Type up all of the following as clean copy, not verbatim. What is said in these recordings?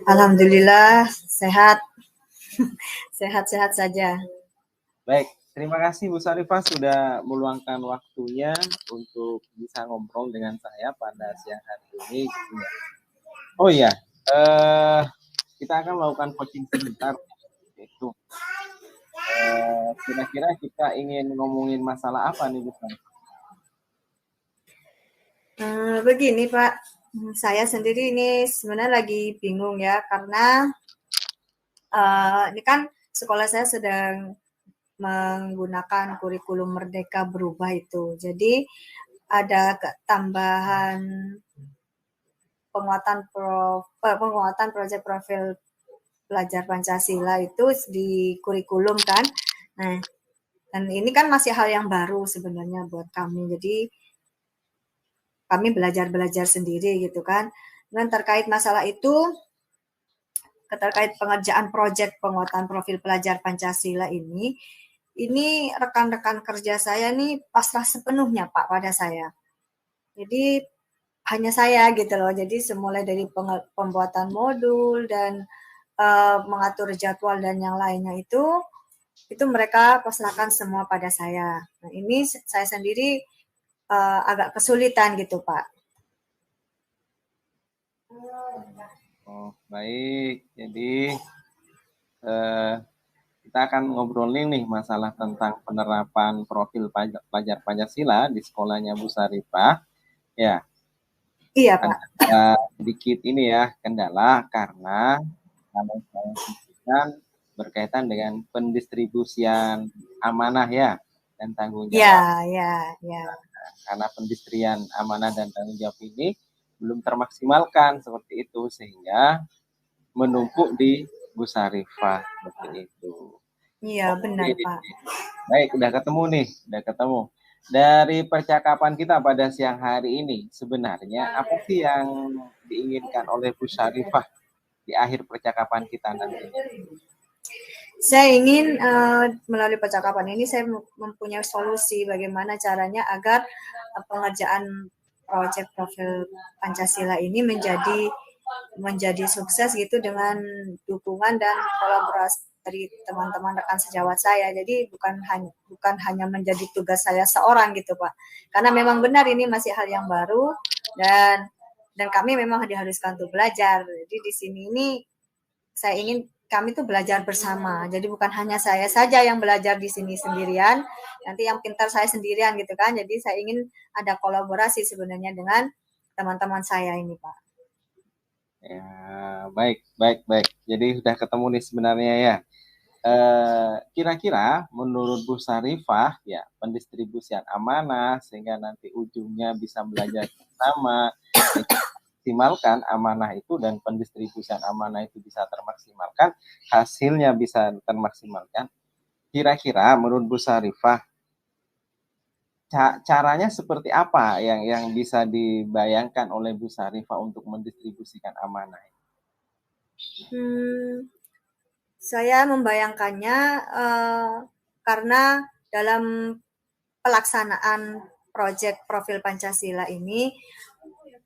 Alhamdulillah sehat, sehat-sehat saja. Baik, terima kasih Bu Sarifah sudah meluangkan waktunya untuk bisa ngobrol dengan saya pada siang hari ini. Oh iya, kita akan melakukan coaching sebentar. Itu kira-kira kita ingin ngomongin masalah apa nih Bu Sarifah? Begini Pak, saya sendiri ini sebenarnya lagi bingung ya karena ini kan sekolah saya sedang menggunakan kurikulum Merdeka Berubah itu. Jadi ada tambahan penguatan proyek profil pelajar Pancasila itu di kurikulum kan. Nah, dan ini kan masih hal yang baru sebenarnya buat kami. Jadi kami belajar sendiri gitu kan. Dan terkait masalah itu, terkait pengerjaan proyek penguatan profil pelajar Pancasila ini rekan-rekan kerja saya nih pasrah sepenuhnya Pak pada saya. Jadi hanya saya gitu loh. Jadi semulai dari pembuatan modul dan mengatur jadwal dan yang lainnya itu mereka pasrahkan semua pada saya. Nah, ini saya sendiri agak kesulitan gitu Pak. Oh baik, jadi kita akan ngobrolin nih masalah tentang penerapan profil pelajar Pancasila di sekolahnya Bu Sarifah. Ya, Iya Pak. ada sedikit ini ya kendala karena kalau saya pikirkan berkaitan dengan pendistribusian amanah ya dan tanggung jawab. Ya. Karena pendistrian amanah dan tanggung jawab ini belum termaksimalkan seperti itu sehingga menumpuk di Bu Sarifah seperti itu. Iya, benar, Oke, Pak. baik udah ketemu nih, udah ketemu. Dari percakapan kita pada siang hari ini, sebenarnya apa sih yang diinginkan oleh Bu Sarifah di akhir percakapan kita nanti? Saya ingin melalui percakapan ini saya mempunyai solusi bagaimana caranya agar pengerjaan proyek profil Pancasila ini menjadi sukses gitu dengan dukungan dan kolaborasi dari teman-teman rekan sejawat saya. Jadi bukan hanya menjadi tugas saya seorang gitu, Pak. Karena memang benar ini masih hal yang baru dan kami memang diharuskan untuk belajar. Jadi di sini ini saya ingin kami tuh belajar bersama. Jadi bukan hanya saya saja yang belajar di sini sendirian, nanti yang pintar saya sendirian gitu kan. Jadi saya ingin ada kolaborasi sebenarnya dengan teman-teman saya ini, Pak. Ya, baik. Jadi sudah ketemu nih sebenarnya ya. Kira-kira menurut Bu Sarifah ya pendistribusian amanah sehingga nanti ujungnya bisa belajar bersama, maksimalkan amanah itu dan pendistribusian amanah itu bisa termaksimalkan, hasilnya bisa termaksimalkan. Kira-kira menurut Bu Sarifah caranya seperti apa yang bisa dibayangkan oleh Bu Sarifah untuk mendistribusikan amanah? Saya membayangkannya karena dalam pelaksanaan proyek profil Pancasila ini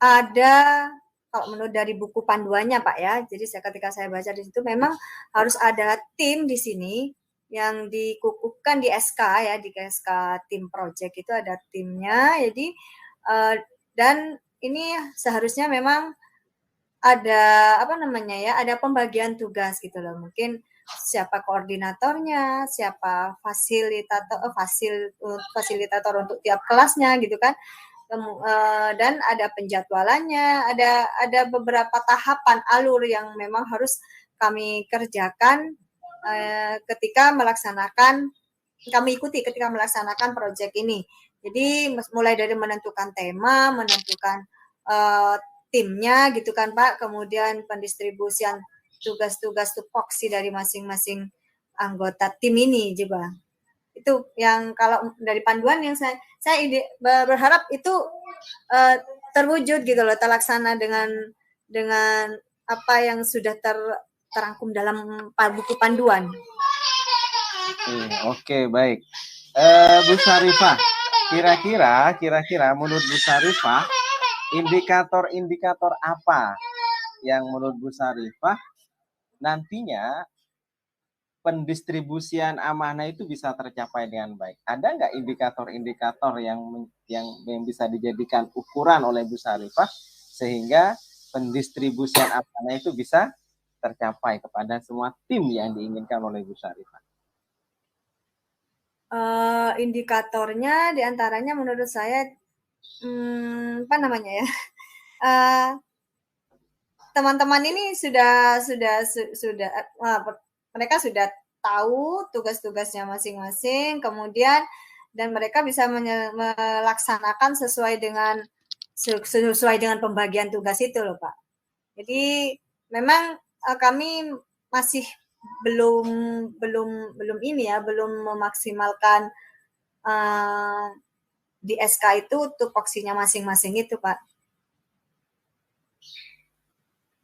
ada kalau menurut dari buku panduannya Pak ya, jadi ketika saya baca di situ memang harus ada tim di sini yang dikukuhkan di SK ya, di SK tim project itu ada timnya, jadi dan ini seharusnya memang ada apa namanya ya, ada pembagian tugas gitu loh. Mungkin siapa koordinatornya, siapa fasilitator untuk tiap kelasnya gitu kan. Dan ada penjadwalannya, ada beberapa tahapan alur yang memang harus kami kerjakan ketika melaksanakan proyek ini. Jadi mulai dari menentukan tema, menentukan timnya gitu kan Pak, kemudian pendistribusian tugas-tugas tupoksi dari masing-masing anggota tim ini juga. Itu yang kalau dari panduan yang saya berharap itu terwujud gitu loh, terlaksana dengan apa yang sudah terangkum dalam buku panduan. Oke, baik. Bu Sarifah, kira-kira menurut Bu Sarifah indikator-indikator apa yang menurut Bu Sarifah nantinya pendistribusian amanah itu bisa tercapai dengan baik? Ada nggak indikator-indikator yang bisa dijadikan ukuran oleh Bu Sarifah sehingga pendistribusian amanah itu bisa tercapai kepada semua tim yang diinginkan oleh Bu Sarifah? Indikatornya diantaranya menurut saya apa namanya ya? Teman-teman ini mereka sudah tahu tugas-tugasnya masing-masing, kemudian dan mereka bisa melaksanakan sesuai dengan pembagian tugas itu loh Pak. Jadi memang kami masih belum memaksimalkan di SK itu tupoksinya masing-masing itu Pak.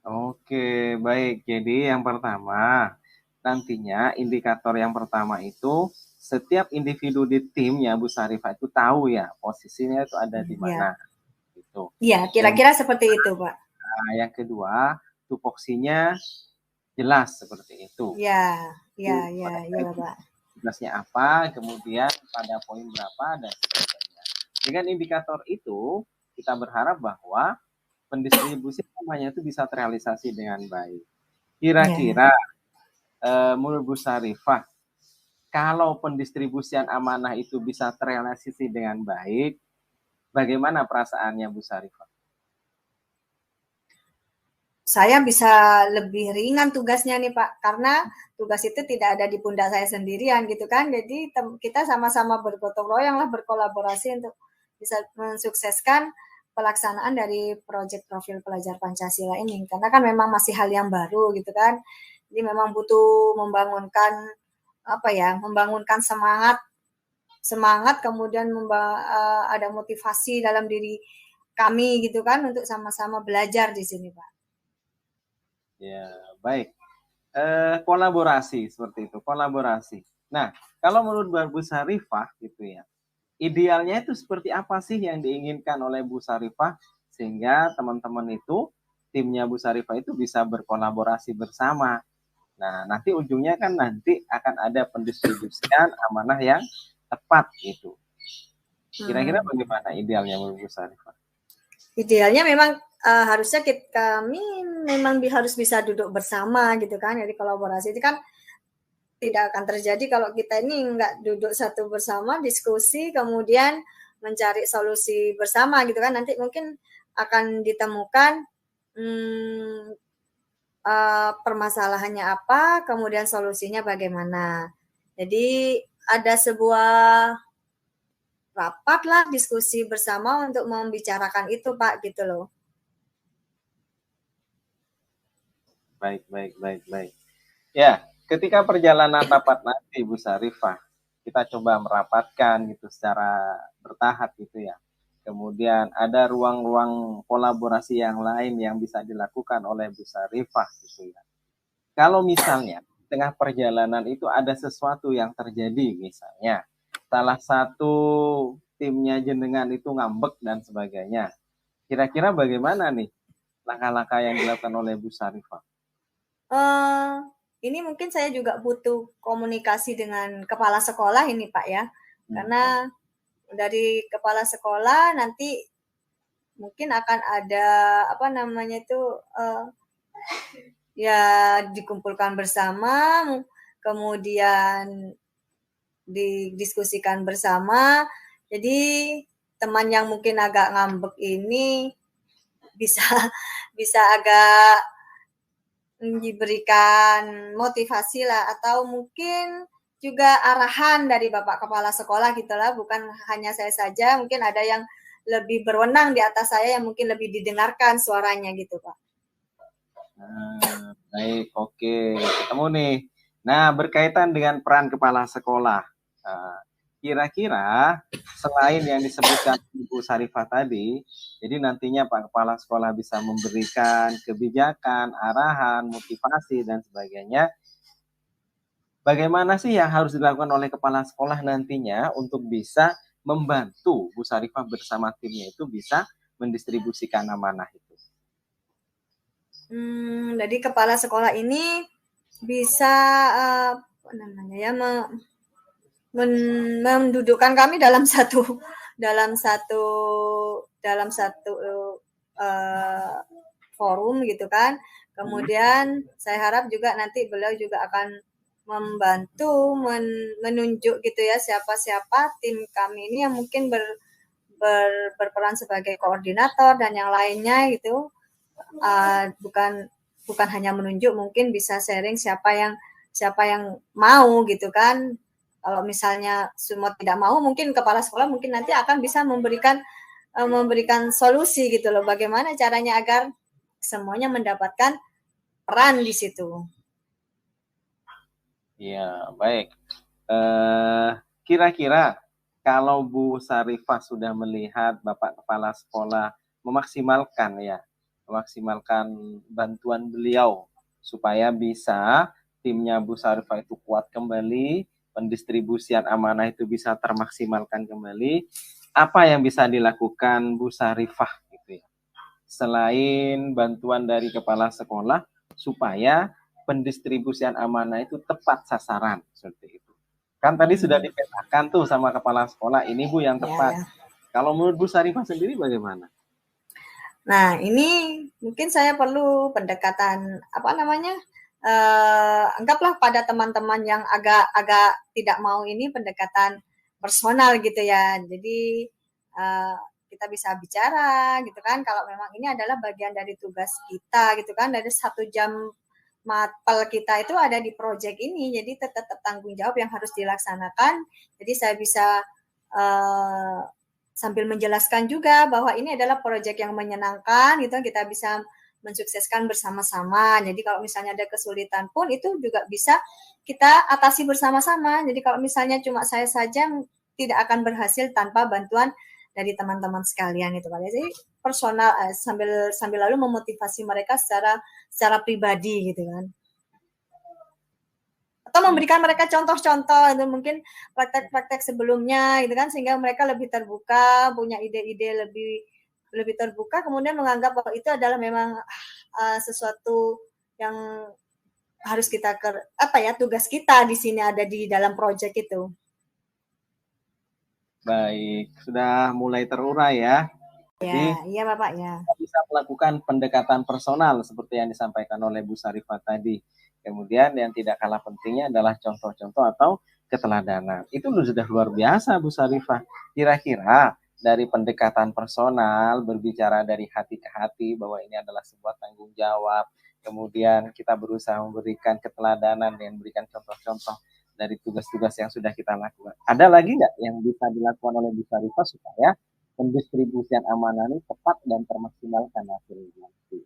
Oke, baik. Jadi yang pertama, nantinya indikator yang pertama itu setiap individu di timnya Bu Sarifah itu tahu ya posisinya itu ada di mana. Gitu. Iya, kira-kira seperti itu Pak. Yang kedua, tupoksinya jelas seperti itu. Ya Pak. Tugasnya apa, kemudian pada poin berapa dan sebagainya. Dengan indikator itu, kita berharap bahwa pendistribusi namanya itu bisa terrealisasi dengan baik. Kira-kira menurut Bu Sarifah, kalau pendistribusian amanah itu bisa terrealisasi dengan baik, bagaimana perasaannya Bu Sarifah? Saya bisa lebih ringan tugasnya nih Pak, karena tugas itu tidak ada di pundak saya sendirian gitu kan. Jadi kita sama-sama bergotong royong lah, berkolaborasi untuk bisa mensukseskan pelaksanaan dari proyek profil pelajar Pancasila ini. Karena kan memang masih hal yang baru gitu kan. Jadi memang butuh membangunkan semangat kemudian ada motivasi dalam diri kami gitu kan untuk sama-sama belajar di sini Pak. Ya, baik. Kolaborasi seperti itu, kolaborasi. Nah, kalau menurut Bu Sarifah gitu ya, idealnya itu seperti apa sih yang diinginkan oleh Bu Sarifah sehingga teman-teman itu, timnya Bu Sarifah itu bisa berkolaborasi bersama. Nah, nanti ujungnya kan nanti akan ada pendistribusian amanah yang tepat gitu. Kira-kira bagaimana idealnya menurut Bu Sarifah? Idealnya memang harusnya kami memang harus bisa duduk bersama gitu kan. Jadi kolaborasi itu kan tidak akan terjadi kalau kita ini nggak duduk satu bersama, diskusi, kemudian mencari solusi bersama gitu kan. Nanti mungkin akan ditemukan permasalahannya apa, kemudian solusinya bagaimana. Jadi ada sebuah rapat lah, diskusi bersama untuk membicarakan itu Pak gitu loh. Baik. Ya, ketika perjalanan rapat nanti Bu Sarifah, kita coba merapatkan gitu secara bertahap gitu ya. Kemudian ada ruang-ruang kolaborasi yang lain yang bisa dilakukan oleh Bu Sarifah gitu ya. Kalau misalnya tengah perjalanan itu ada sesuatu yang terjadi misalnya, salah satu timnya jenengan itu ngambek dan sebagainya. Kira-kira bagaimana nih langkah-langkah yang dilakukan oleh Bu Sarifah? Ini mungkin saya juga butuh komunikasi dengan kepala sekolah ini Pak ya, karena dari kepala sekolah nanti mungkin akan ada ya dikumpulkan bersama, kemudian didiskusikan bersama. Jadi teman yang mungkin agak ngambek ini bisa agak diberikan motivasi lah, atau mungkin juga arahan dari Bapak Kepala Sekolah gitu lah, bukan hanya saya saja, mungkin ada yang lebih berwenang di atas saya yang mungkin lebih didengarkan suaranya gitu Pak. Baik, oke, ketemu nih. Nah, berkaitan dengan peran kepala sekolah, kira-kira selain yang disebutkan Ibu Sarifah tadi, jadi nantinya Pak Kepala Sekolah bisa memberikan kebijakan, arahan, motivasi, dan sebagainya. Bagaimana sih yang harus dilakukan oleh kepala sekolah nantinya untuk bisa membantu Bu Sarifah bersama timnya itu bisa mendistribusikan amanah itu? Jadi kepala sekolah ini bisa apa namanya ya mendudukkan kami dalam satu dalam satu forum gitu kan. Kemudian saya harap juga nanti beliau juga akan membantu menunjuk gitu ya siapa-siapa tim kami ini yang mungkin berperan sebagai koordinator dan yang lainnya gitu. Bukan bukan hanya menunjuk, mungkin bisa sharing siapa yang mau gitu kan. Kalau misalnya semua tidak mau, mungkin kepala sekolah mungkin nanti akan bisa memberikan solusi gitu loh. Bagaimana caranya agar semuanya mendapatkan peran di situ. Ya, baik. Kira-kira kalau Bu Sarifah sudah melihat Bapak Kepala Sekolah memaksimalkan bantuan beliau supaya bisa timnya Bu Sarifah itu kuat kembali, pendistribusian amanah itu bisa termaksimalkan kembali, apa yang bisa dilakukan Bu Sarifah gitu ya? Selain bantuan dari kepala sekolah supaya pendistribusian amanah itu tepat sasaran seperti itu. Kan tadi sudah dipetakan tuh sama kepala sekolah, ini Bu yang tepat. Ya. Kalau menurut Bu Sarifah sendiri bagaimana? Nah, ini mungkin saya perlu pendekatan apa namanya? Anggaplah pada teman-teman yang agak tidak mau ini pendekatan personal gitu ya. Jadi kita bisa bicara gitu kan. Kalau memang ini adalah bagian dari tugas kita gitu kan. Dari 1 jam mapel kita itu ada di proyek ini. Jadi tetap tanggung jawab yang harus dilaksanakan. Jadi saya bisa sambil menjelaskan juga bahwa ini adalah proyek yang menyenangkan gitu, kita bisa mensukseskan bersama-sama. Jadi kalau misalnya ada kesulitan pun itu juga bisa kita atasi bersama-sama. Jadi kalau misalnya cuma saya saja tidak akan berhasil tanpa bantuan dari teman-teman sekalian itu kan. Jadi personal sambil lalu memotivasi mereka secara pribadi gitu kan. Atau memberikan mereka contoh-contoh itu mungkin praktek-praktek sebelumnya gitu kan, sehingga mereka lebih terbuka, punya ide-ide lebih terbuka, kemudian menganggap bahwa itu adalah memang sesuatu yang harus kita tugas kita di sini ada di dalam proyek itu. Baik, sudah mulai terurai ya. Jadi, iya Bapak ya. Bisa melakukan pendekatan personal seperti yang disampaikan oleh Bu Sarifah tadi. Kemudian yang tidak kalah pentingnya adalah contoh-contoh atau keteladanan. Itu sudah luar biasa Bu Sarifah. Kira-kira dari pendekatan personal, berbicara dari hati ke hati bahwa ini adalah sebuah tanggung jawab. Kemudian kita berusaha memberikan keteladanan dan memberikan contoh-contoh dari tugas-tugas yang sudah kita lakukan. Ada lagi nggak yang bisa dilakukan oleh Bu Sarifah supaya pendistribusian amanah ini tepat dan termaksimalkan hasilnya nanti.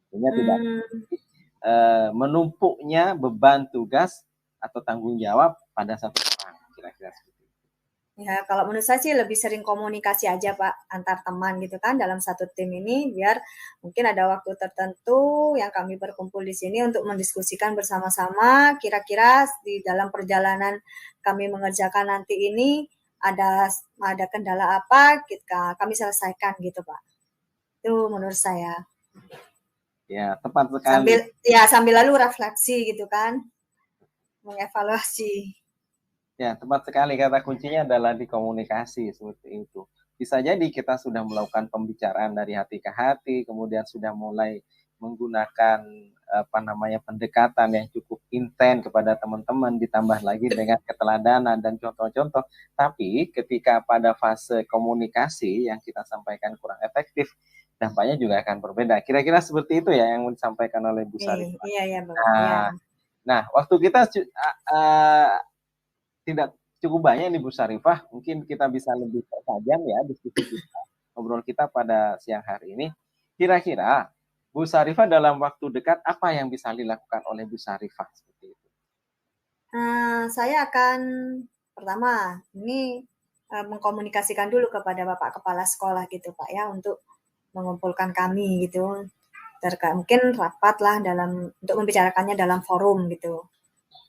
Sehingga tidak menumpuknya beban tugas atau tanggung jawab pada satu orang, kira-kira seperti itu. Ya, kalau menurut saya sih lebih sering komunikasi aja Pak antar teman gitu kan dalam satu tim ini biar mungkin ada waktu tertentu yang kami berkumpul di sini untuk mendiskusikan bersama-sama kira-kira di dalam perjalanan kami mengerjakan nanti ini ada kendala apa kami selesaikan gitu Pak. Itu menurut saya. Ya, tepat sekali. Sambil lalu refleksi gitu kan. Mengevaluasi. Ya, tepat sekali, kata kuncinya adalah di komunikasi seperti itu. Bisa jadi kita sudah melakukan pembicaraan dari hati ke hati, kemudian sudah mulai menggunakan pendekatan yang cukup intens kepada teman-teman, ditambah lagi dengan keteladanan dan contoh-contoh. Tapi ketika pada fase komunikasi yang kita sampaikan kurang efektif, dampaknya juga akan berbeda. Kira-kira seperti itu ya yang disampaikan oleh Bu Sarifah. Iya, Bapak. Nah, waktu kita tidak cukup banyak nih Bu Sarifah, mungkin kita bisa lebih tajam ya diskusi kita, ngobrol kita pada siang hari ini. Kira-kira Bu Sarifah dalam waktu dekat apa yang bisa dilakukan oleh Bu Sarifah seperti itu? Saya akan pertama ini mengkomunikasikan dulu kepada Bapak Kepala Sekolah gitu Pak ya untuk mengumpulkan kami gitu. Mungkin rapat lah untuk membicarakannya dalam forum gitu.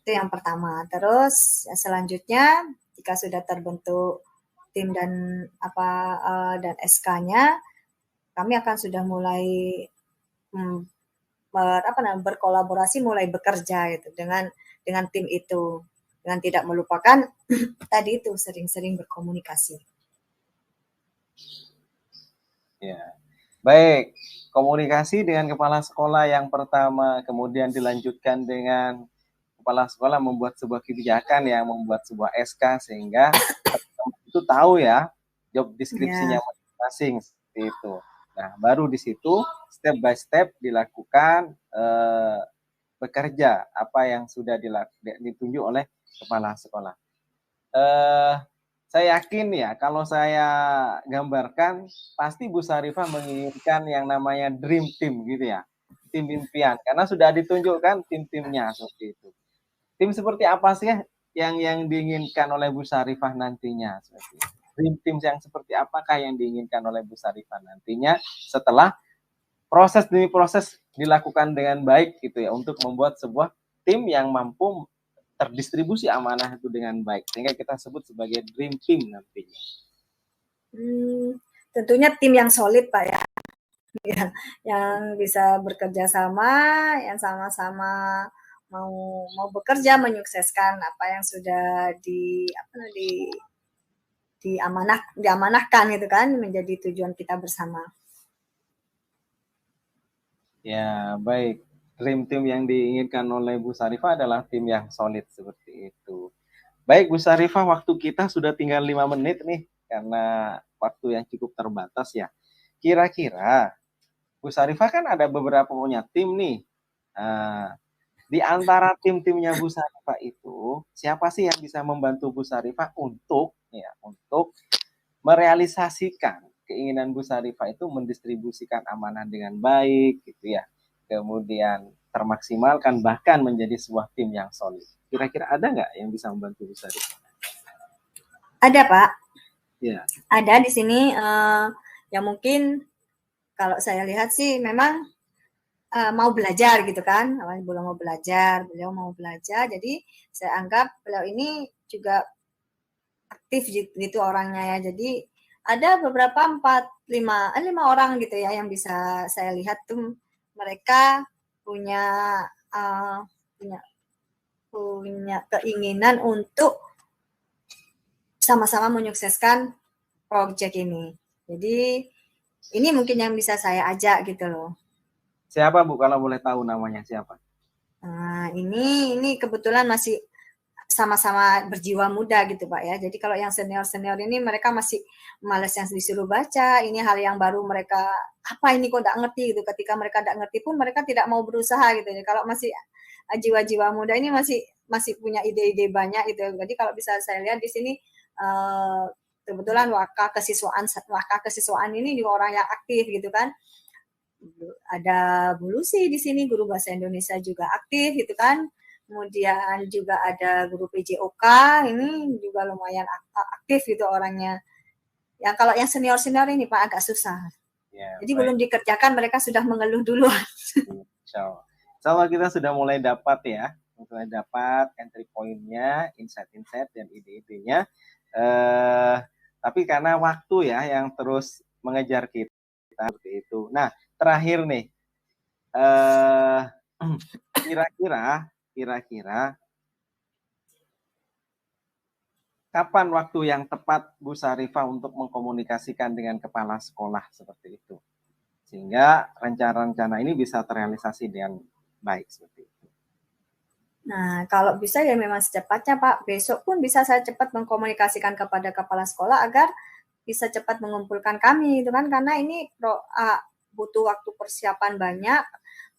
Itu yang pertama. Terus selanjutnya jika sudah terbentuk tim dan dan SK-nya, kami akan sudah mulai berkolaborasi, mulai bekerja gitu dengan tim itu, dengan tidak melupakan tadi itu sering-sering berkomunikasi. Ya, baik. Komunikasi dengan kepala sekolah yang pertama, kemudian dilanjutkan dengan kepala sekolah membuat sebuah kebijakan yang membuat sebuah SK sehingga itu tahu ya job deskripsinya Ya. masing-masing seperti itu. Nah, baru di situ step by step dilakukan bekerja apa yang sudah ditunjuk oleh kepala sekolah. Saya yakin ya kalau saya gambarkan pasti Bu Sarifah menginginkan yang namanya dream team gitu ya, tim impian karena sudah ditunjukkan tim-timnya seperti itu. Tim seperti apa sih yang diinginkan oleh Bu Sarifah nantinya seperti itu? Dream team yang seperti apakah yang diinginkan oleh Bu Sarifah nantinya setelah proses demi proses dilakukan dengan baik gitu ya untuk membuat sebuah tim yang mampu terdistribusi amanah itu dengan baik sehingga kita sebut sebagai dream team nantinya. Tentunya tim yang solid Pak ya, yang bisa bekerja sama, yang sama-sama mau bekerja menyukseskan apa yang sudah diamanahkan itu kan menjadi tujuan kita bersama. Ya, baik. Dream team yang diinginkan oleh Bu Sarifah adalah tim yang solid seperti itu. Baik Bu Sarifah, waktu kita sudah tinggal 5 menit nih karena waktu yang cukup terbatas ya. Kira-kira Bu Sarifah kan ada beberapa punya tim nih. Di antara tim-timnya Bu Sarifah itu, siapa sih yang bisa membantu Bu Sarifah untuk merealisasikan keinginan Bu Sarifah itu mendistribusikan amanah dengan baik gitu ya. Kemudian termaksimalkan bahkan menjadi sebuah tim yang solid. Kira-kira ada nggak yang bisa membantu Bu Sarifah? Ada Pak. Ya. Ada di sini yang mungkin kalau saya lihat sih memang mau belajar gitu kan, beliau mau belajar, jadi saya anggap beliau ini juga aktif gitu orangnya ya. Jadi ada beberapa 5 orang gitu ya yang bisa saya lihat tuh mereka punya uh, punya punya keinginan untuk sama-sama menyukseskan proyek ini. Jadi ini mungkin yang bisa saya ajak gitu loh. Siapa Bu kalau boleh tahu namanya siapa? Nah, ini kebetulan masih sama-sama berjiwa muda gitu Pak ya. Jadi kalau yang senior-senior ini mereka masih malas yang disuruh baca, ini hal yang baru mereka, apa ini kok tidak ngerti gitu. Ketika mereka tidak ngerti pun mereka tidak mau berusaha gitu. Jadi kalau masih jiwa-jiwa muda ini masih punya ide-ide banyak gitu. Jadi kalau bisa saya lihat di sini kebetulan waka kesiswaan ini juga orang yang aktif gitu kan. Ada Bu Lucy di sini, guru bahasa Indonesia juga aktif gitu kan. Kemudian juga ada guru PJOK, ini juga lumayan aktif gitu orangnya. Ya kalau yang senior-senior ini Pak agak susah. Ya, Jadi baik. belum dikerjakan mereka sudah mengeluh duluan. Insya Allah kita sudah mulai dapat ya, mulai dapat entry point-nya, insight-insight dan ide-idenya. Tapi karena waktu ya yang terus mengejar kita seperti itu. Nah, terakhir nih, kira-kira kapan waktu yang tepat Bu Sarifah untuk mengkomunikasikan dengan kepala sekolah seperti itu? Sehingga rencana-rencana ini bisa terrealisasi dengan baik seperti itu. Nah, kalau bisa ya memang secepatnya Pak. Besok pun bisa saya cepat mengkomunikasikan kepada kepala sekolah agar bisa cepat mengumpulkan kami itu kan karena ini butuh waktu persiapan banyak,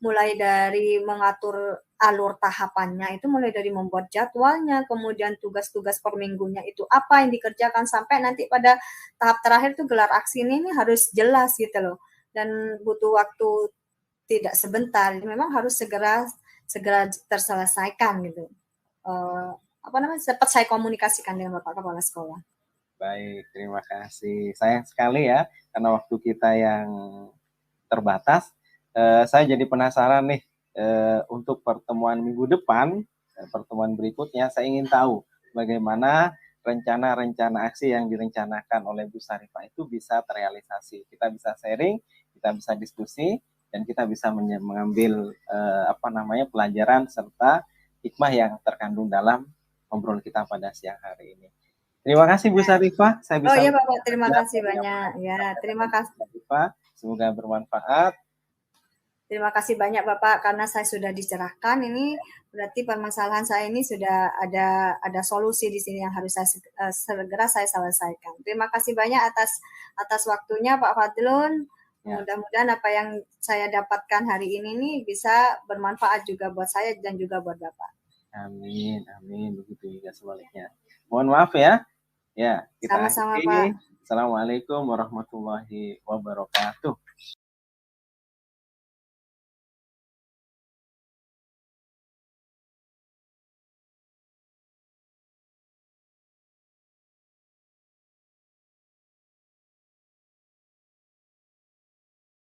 mulai dari mengatur alur tahapannya itu mulai dari membuat jadwalnya, kemudian tugas-tugas per minggunya itu apa yang dikerjakan sampai nanti pada tahap terakhir tuh gelar aksi ini harus jelas gitu loh. Dan butuh waktu tidak sebentar. Memang harus segera terselesaikan gitu. Cepat saya komunikasikan dengan Bapak Kepala Sekolah. Baik, terima kasih. Sayang sekali ya, karena waktu kita yang terbatas. Saya jadi penasaran nih, untuk pertemuan minggu depan, pertemuan berikutnya, saya ingin tahu bagaimana rencana-rencana aksi yang direncanakan oleh Bu Sarifah itu bisa terrealisasi. Kita bisa sharing, kita bisa diskusi, dan kita bisa mengambil pelajaran serta hikmah yang terkandung dalam ngobrol kita pada siang hari ini. Terima kasih Bu Sarifah, saya bisa iya Bapak, terima kasih banyak. Ya, terima kasih. Semoga bermanfaat. Terima kasih banyak Bapak karena saya sudah dicerahkan. Ini berarti permasalahan saya ini sudah ada solusi di sini yang harus saya segera saya selesaikan. Terima kasih banyak atas waktunya Pak Fadlun. Ya. Mudah-mudahan apa yang saya dapatkan hari ini nih bisa bermanfaat juga buat saya dan juga buat Bapak. Amin, amin. Begitu juga sebaliknya. Mohon maaf ya. Ya, kita sama-sama Pak. Assalamualaikum warahmatullahi wabarakatuh.